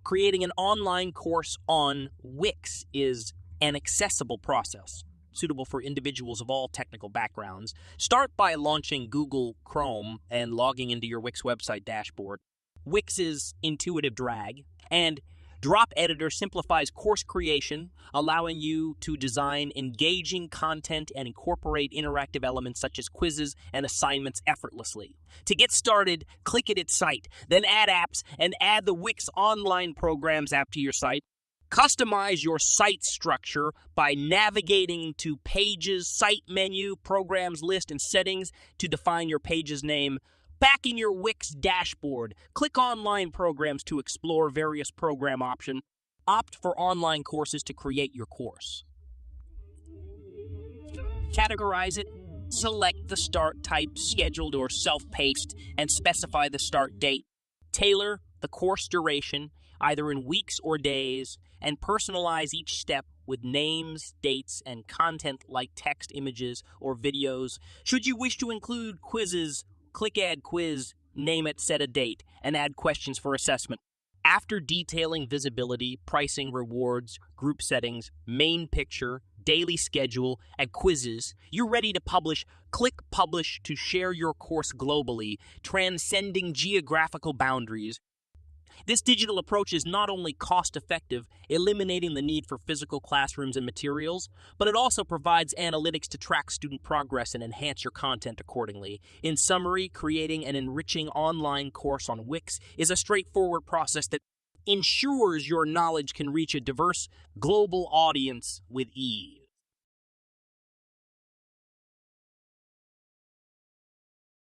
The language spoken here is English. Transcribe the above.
Creating an online course on Wix is an accessible process, suitable for individuals of all technical backgrounds. Start by launching Google Chrome and logging into your Wix website dashboard. Wix's intuitive drag and drop editor simplifies course creation, allowing you to design engaging content and incorporate interactive elements such as quizzes and assignments effortlessly. To get started, click at its site, then add apps and add the Wix online programs app to your site. Customize your site structure by navigating to Pages, Site menu, Programs list, and Settings to define your page's name. Back in your Wix dashboard, click Online Programs to explore various program options. Opt for online courses to create your course. Categorize it. Select the start type, scheduled or self-paced, and specify the start date. Tailor the course duration, either in weeks or days, and personalize each step with names, dates, and content like text, images, or videos. Should you wish to include quizzes, click Add Quiz, name it, set a date, and add questions for assessment. After detailing visibility, pricing, rewards, group settings, main picture, daily schedule, and quizzes, you're ready to publish. Click Publish to share your course globally, transcending geographical boundaries. This digital approach is not only cost-effective, eliminating the need for physical classrooms and materials, but it also provides analytics to track student progress and enhance your content accordingly. In summary, creating an enriching online course on Wix is a straightforward process that ensures your knowledge can reach a diverse global audience with ease.